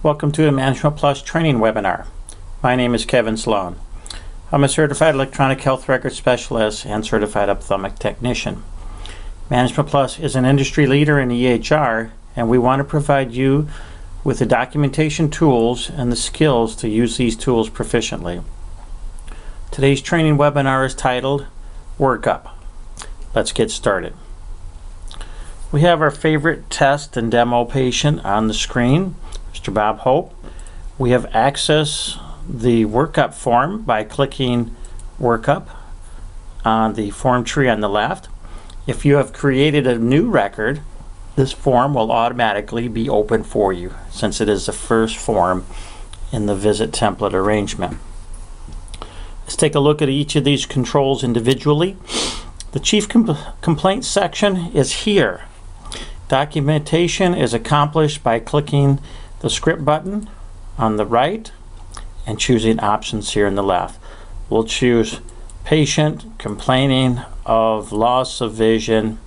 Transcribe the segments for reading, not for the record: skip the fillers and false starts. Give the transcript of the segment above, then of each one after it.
Welcome to the Management Plus training webinar. My name is Kevin Sloan. I'm a certified electronic health record specialist and certified ophthalmic technician. Management Plus is an industry leader in EHR, and we want to provide you with the documentation tools and the skills to use these tools proficiently. Today's training webinar is titled Workup. Let's get started. We have our favorite test and demo patient on the screen, Mr. Bob Hope. We have access the Workup form by clicking Workup on the form tree on the left. If you have created a new record, this form will automatically be open for you since it is the first form in the visit template arrangement. Let's take a look at each of these controls individually. The chief complaint section is here. Documentation is accomplished by clicking the script button on the right and choosing options here on the left. We'll choose patient complaining of loss of vision.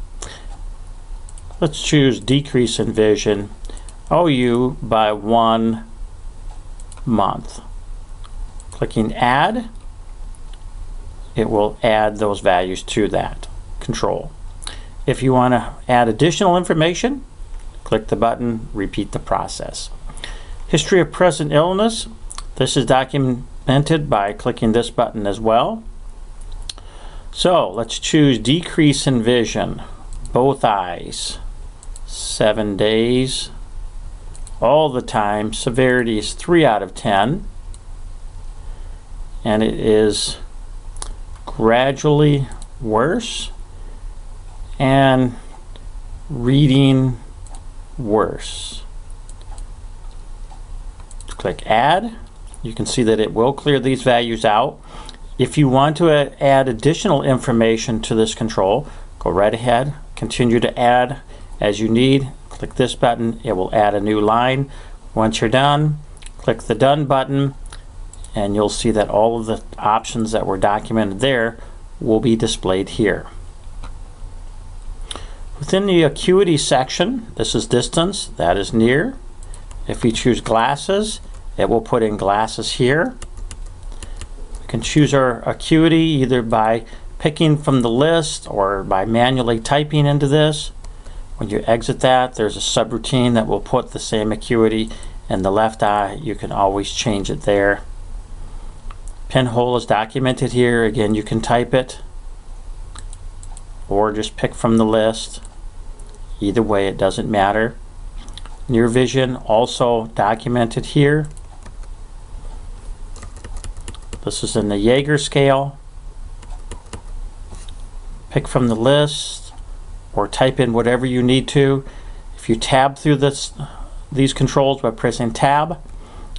Let's choose decrease in vision, OU by 1 month. Clicking add, it will add those values to that control. If you want to add additional information, click the button, repeat the process. History of present illness, this is documented by clicking this button as well. So let's choose decrease in vision, both eyes, 7 days, all the time. Severity is 3 out of 10, and it is gradually worse and reading worse. Click add. You can see that it will clear these values out. If you want to add additional information to this control, go right ahead, continue to add as you need. Click this button, it will add a new line. Once you're done, click the done button, and you'll see that all of the options that were documented there will be displayed here. Within the acuity section, this is distance, that is near. If you choose glasses, it will put in glasses here. We can choose our acuity either by picking from the list or by manually typing into this. When you exit that, there's a subroutine that will put the same acuity in the left eye. You can always change it there. Pinhole is documented here. Again, you can type it or just pick from the list. Either way, it doesn't matter. Near vision also documented here. This is in the Jaeger scale. Pick from the list or type in whatever you need to. If you tab through these controls by pressing tab,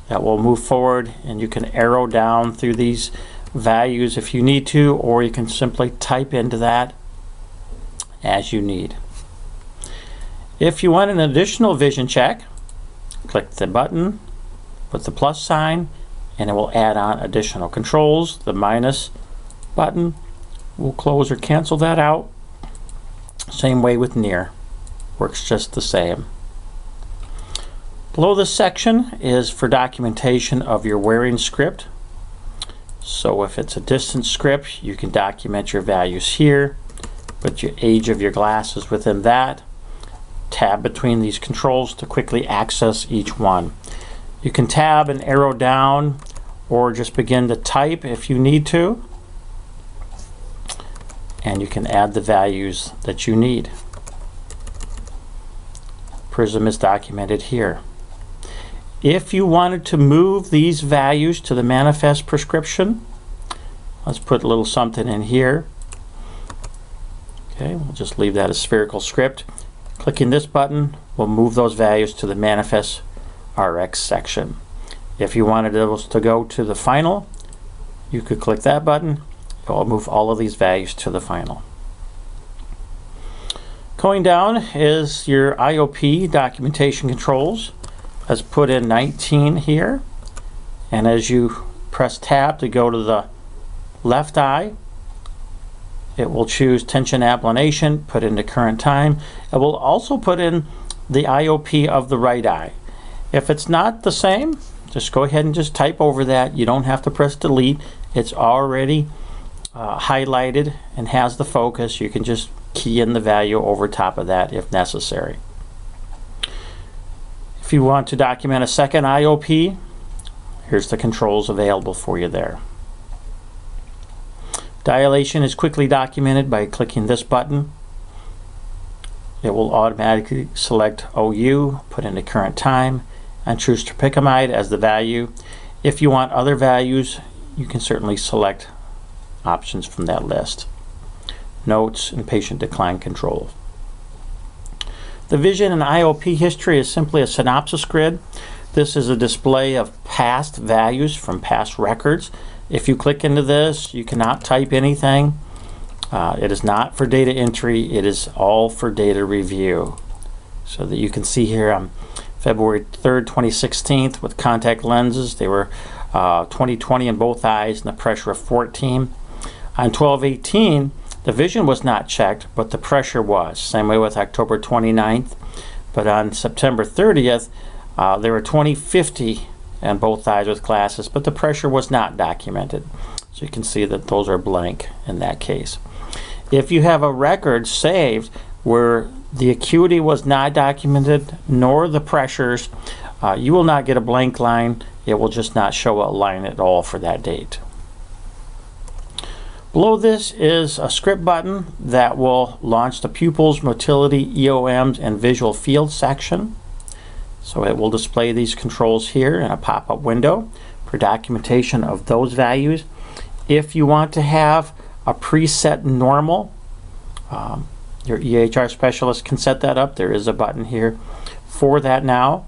that will move forward, and you can arrow down through these values if you need to, or you can simply type into that as you need. If you want an additional vision check, click the button with the plus sign, and it will add on additional controls. The minus button will close or cancel that out. Same way with near, works just the same. Below this section is for documentation of your wearing script. So if it's a distance script, you can document your values here, put your age of your glasses within that. Tab between these controls to quickly access each one. You can tab and arrow down or just begin to type if you need to, and you can add the values that you need. Prism is documented here. If you wanted to move these values to the manifest prescription, let's put a little something in here. Okay, we'll just leave that as spherical script. Clicking this button will move those values to the manifest RX section. If you wanted those to go to the final, you could click that button. It will move all of these values to the final. Going down is your IOP documentation controls. Let's put in 19 here, and as you press tab to go to the left eye, it will choose tension applanation, put into current time. It will also put in the IOP of the right eye. If it's not the same, just go ahead and just type over that. You don't have to press delete. It's already highlighted and has the focus. You can just key in the value over top of that if necessary. If you want to document a second IOP, here's the controls available for you there. Dilation is quickly documented by clicking this button. It will automatically select OU, put in the current time, and choose tropicamide as the value. If you want other values, you can certainly select options from that list. Notes and patient decline control. The vision and IOP history is simply a synopsis grid. This is a display of past values from past records. If you click into this, you cannot type anything. It is not for data entry, it is all for data review. So that you can see here on February 3rd, 2016 with contact lenses, they were 20/20 in both eyes and the pressure of 14. On 12/18, the vision was not checked, but the pressure was. Same way with October 29th. But on September 30th, they were 20/50 in both eyes with glasses, but the pressure was not documented. So you can see that those are blank in that case. If you have a record saved where the acuity was not documented, nor the pressures, you will not get a blank line. It will just not show a line at all for that date. Below this is a script button that will launch the pupils, motility, EOMs, and visual field section. So it will display these controls here in a pop-up window for documentation of those values. If you want to have a preset normal, your EHR specialist can set that up. There is a button here for that now.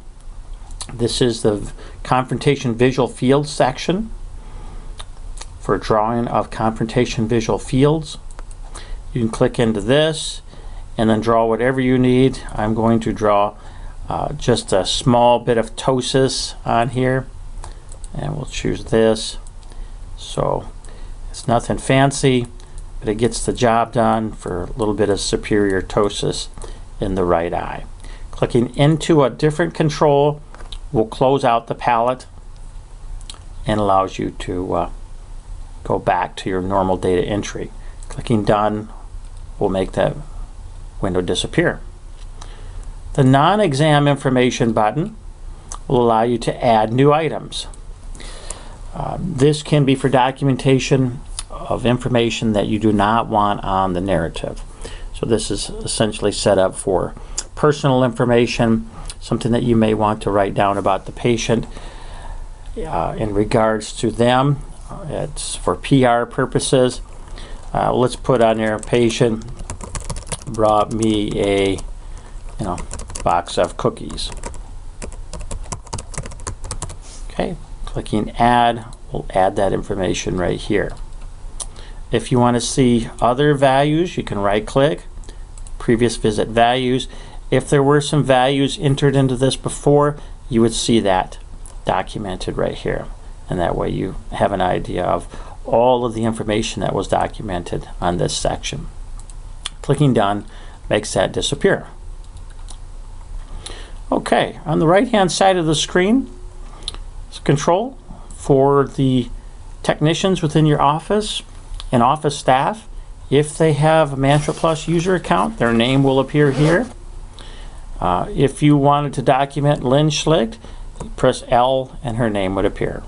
This is the confrontation visual field section for drawing of confrontation visual fields. You can click into this and then draw whatever you need. I'm going to draw just a small bit of ptosis on here, and we'll choose this. So it's nothing fancy, but it gets the job done for a little bit of superior ptosis in the right eye. Clicking into a different control will close out the palette and allows you to go back to your normal data entry. Clicking done will make that window disappear. The non-exam information button will allow you to add new items. This can be for documentation of information that you do not want on the narrative. So this is essentially set up for personal information, something that you may want to write down about the patient in regards to them. It's for PR purposes. Let's put on there, patient brought me a box of cookies. Okay, clicking add will add that information right here. If you want to see other values, you can right click, previous visit values. If there were some values entered into this before, you would see that documented right here. And that way you have an idea of all of the information that was documented on this section. Clicking done makes that disappear. Okay, on the right hand side of the screen is control for the technicians within your office and office staff. If they have a Management Plus user account, their name will appear here. If you wanted to document Lynn Schlicht, press L and her name would appear.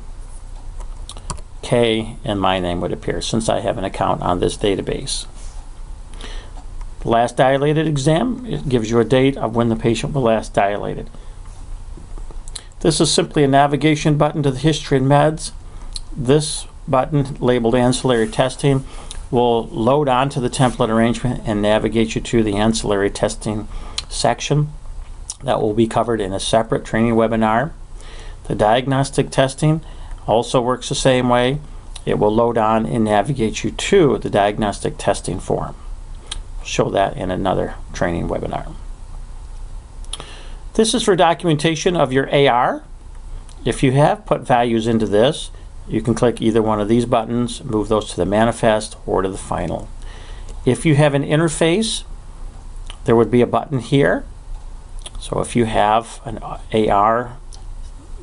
K and my name would appear since I have an account on this database. The last dilated exam, it gives you a date of when the patient was last dilated. This is simply a navigation button to the history and meds. This button labeled ancillary testing will load onto the template arrangement and navigate you to the ancillary testing section. That will be covered in a separate training webinar. The diagnostic testing also works the same way. It will load on and navigate you to the diagnostic testing form. We'll show that in another training webinar. This is for documentation of your AR. If you have put values into this, you can click either one of these buttons, move those to the manifest or to the final. If you have an interface, there would be a button here. So if you have an AR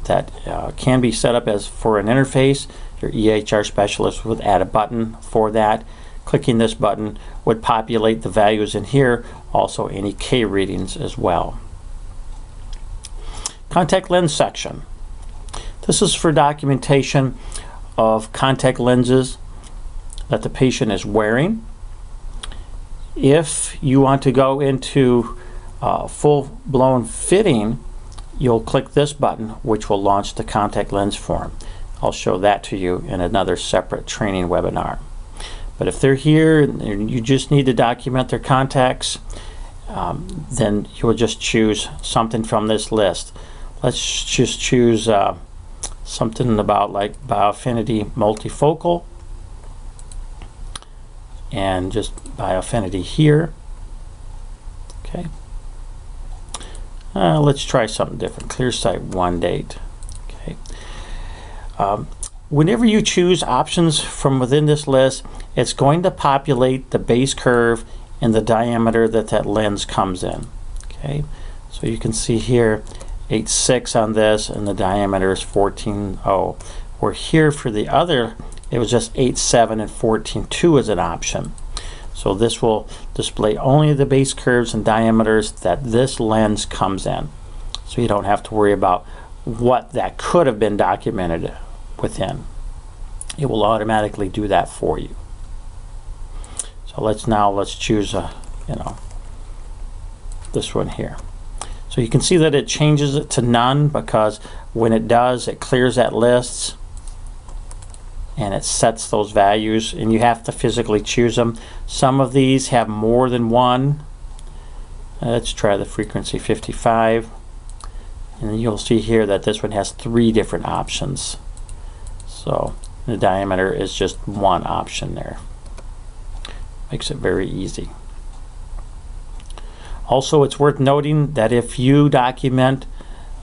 that can be set up as for an interface. Your EHR specialist would add a button for that. Clicking this button would populate the values in here, also any K readings as well. Contact lens section. This is for documentation of contact lenses that the patient is wearing. If you want to go into full-blown fitting, you'll click this button, which will launch the contact lens form. I'll show that to you in another separate training webinar. But if they're here and you just need to document their contacts, then you will just choose something from this list. Let's just choose something about like Biofinity multifocal, and just Biofinity here. Okay. Let's try something different. ClearSight 1 date. Okay. Whenever you choose options from within this list, it's going to populate the base curve and the diameter that that lens comes in. Okay, so you can see here 8.6 on this, and the diameter is 14.0. Where here for the other, it was just 8.7 and 14.2 as an option. So this will display only the base curves and diameters that this lens comes in. So you don't have to worry about what that could have been documented within. It will automatically do that for you. So let's choose this one here. So you can see that it changes it to none, because when it does, it clears that list and it sets those values, and you have to physically choose them. Some of these have more than one. Let's try the frequency 55, and you'll see here that this one has 3 different options. So the diameter is just one option there. Makes it very easy. Also, it's worth noting that if you document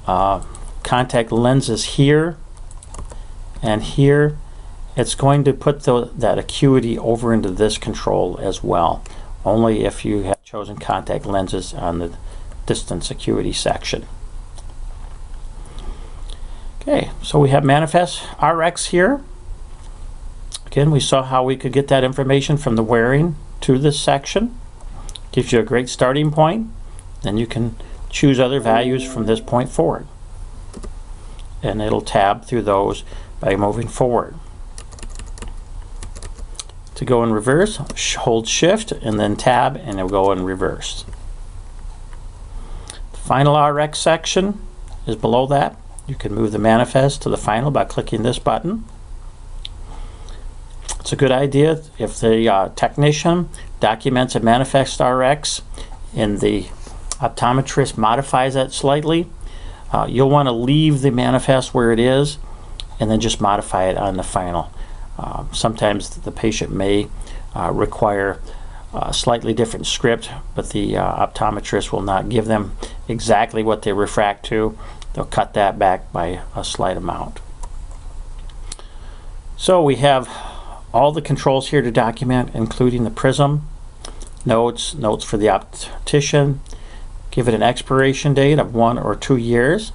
contact lenses here and here, it's going to put that acuity over into this control as well, only if you have chosen contact lenses on the distance acuity section. Okay, so we have manifest RX here. Again, we saw how we could get that information from the wearing to this section. Gives you a great starting point. Then you can choose other values from this point forward. And it'll tab through those by moving forward. To go in reverse, hold Shift and then tab, and it'll go in reverse. The final RX section is below that. You can move the manifest to the final by clicking this button. It's a good idea if the technician documents a manifest RX and the optometrist modifies it slightly, you'll want to leave the manifest where it is and then just modify it on the final. Sometimes the patient may require a slightly different script, but the optometrist will not give them exactly what they refract to. They'll cut that back by a slight amount. So we have all the controls here to document, including the prism, notes for the optician, give it an expiration date of 1 or 2 years.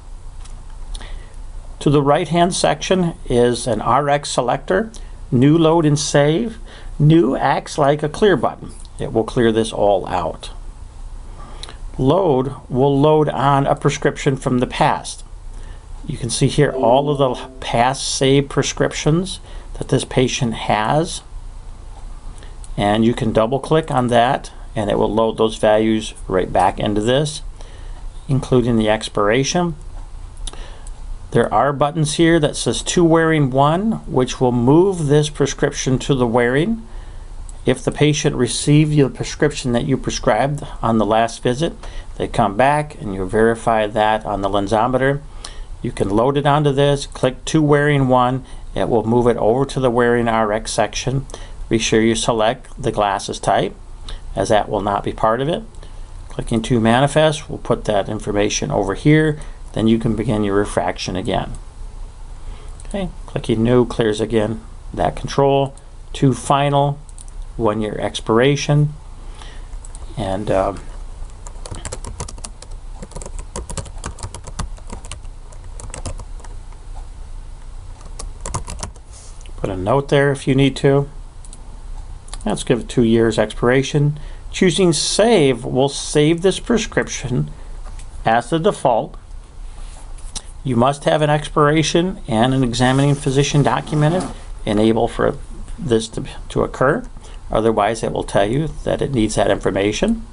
To the right hand section is an RX selector, new, load and save. New acts like a clear button. It will clear this all out. Load will load on a prescription from the past. You can see here all of the past saved prescriptions that this patient has, and you can double click on that and it will load those values right back into this, including the expiration. There are buttons here that says to wearing 1, which will move this prescription to the wearing. If the patient received the prescription that you prescribed on the last visit, they come back and you verify that on the lensometer. You can load it onto this, click to wearing 1, it will move it over to the wearing RX section. Be sure you select the glasses type, as that will not be part of it. Clicking to manifest will put that information over here. Then you can begin your refraction again. Okay, clicking new clears again that control. To final, 1 year expiration, and Put a note there if you need to. Let's give it 2 years expiration. Choosing save will save this prescription as the default. You must have an expiration and an examining physician documented enable for this to occur. Otherwise, it will tell you that it needs that information.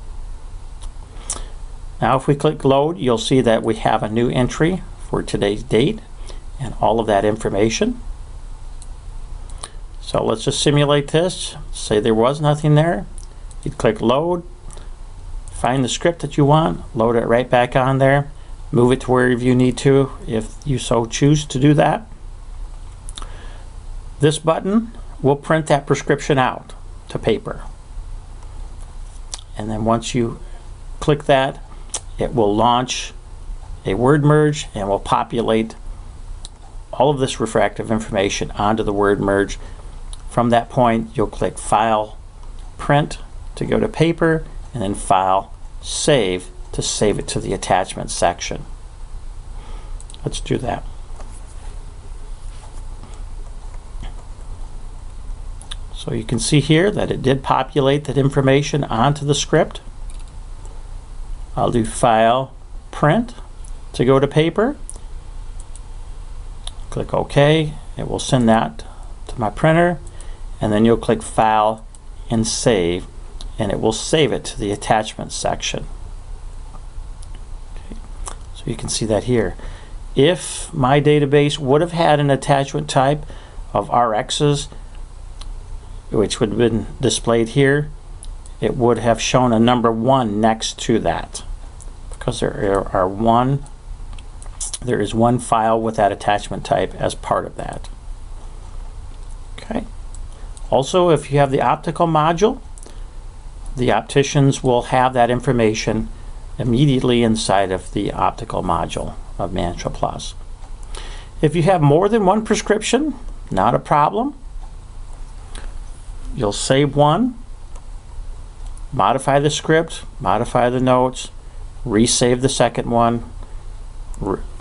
Now if we click load, you'll see that we have a new entry for today's date and all of that information. So let's just simulate this. Say there was nothing there. You'd click load, find the script that you want, load it right back on there, move it to wherever you need to if you so choose to do that. This button will print that prescription out to paper. And then once you click that, it will launch a word merge and will populate all of this refractive information onto the word merge. From that point, you'll click File, Print to go to paper, and then File, Save to save it to the attachment section. Let's do that. So you can see here that it did populate that information onto the script. I'll do File, Print to go to paper. Click OK. It will send that to my printer, and then you'll click File and Save, and it will save it to the attachment section. Okay. So you can see that here. If my database would have had an attachment type of RXs, which would have been displayed here, it would have shown a number 1 next to that, because there is one file with that attachment type as part of that. Okay. Also, if you have the optical module, the opticians will have that information immediately inside of the optical module of Management Plus. If you have more than one prescription, not a problem. You'll save one, modify the script, modify the notes, resave the second one,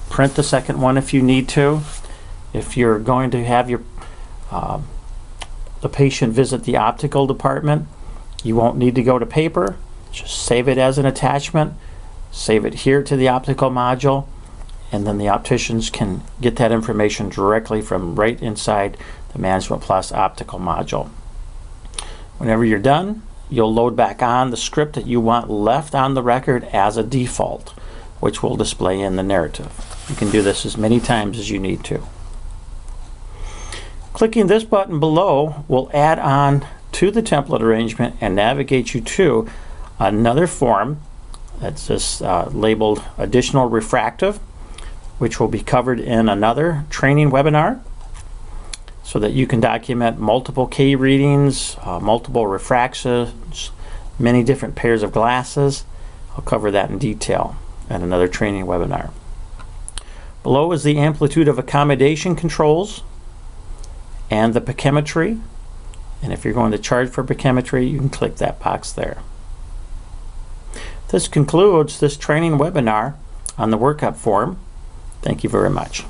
print the second one if you need to. If you're going to have your the patient visit the optical department, you won't need to go to paper. Just save it as an attachment, save it here to the optical module, and then the opticians can get that information directly from right inside the Management Plus optical module. Whenever you're done, you'll load back on the script that you want left on the record as a default, which will display in the narrative. You can do this as many times as you need to. Clicking this button below will add on to the template arrangement and navigate you to another form that's just labeled Additional Refractive, which will be covered in another training webinar, so that you can document multiple K readings, multiple refractions, many different pairs of glasses. I'll cover that in detail at another training webinar. Below is the amplitude of accommodation controls and the pachymetry. And if you're going to charge for pachymetry, you can click that box there. This concludes this training webinar on the Workup form. Thank you very much.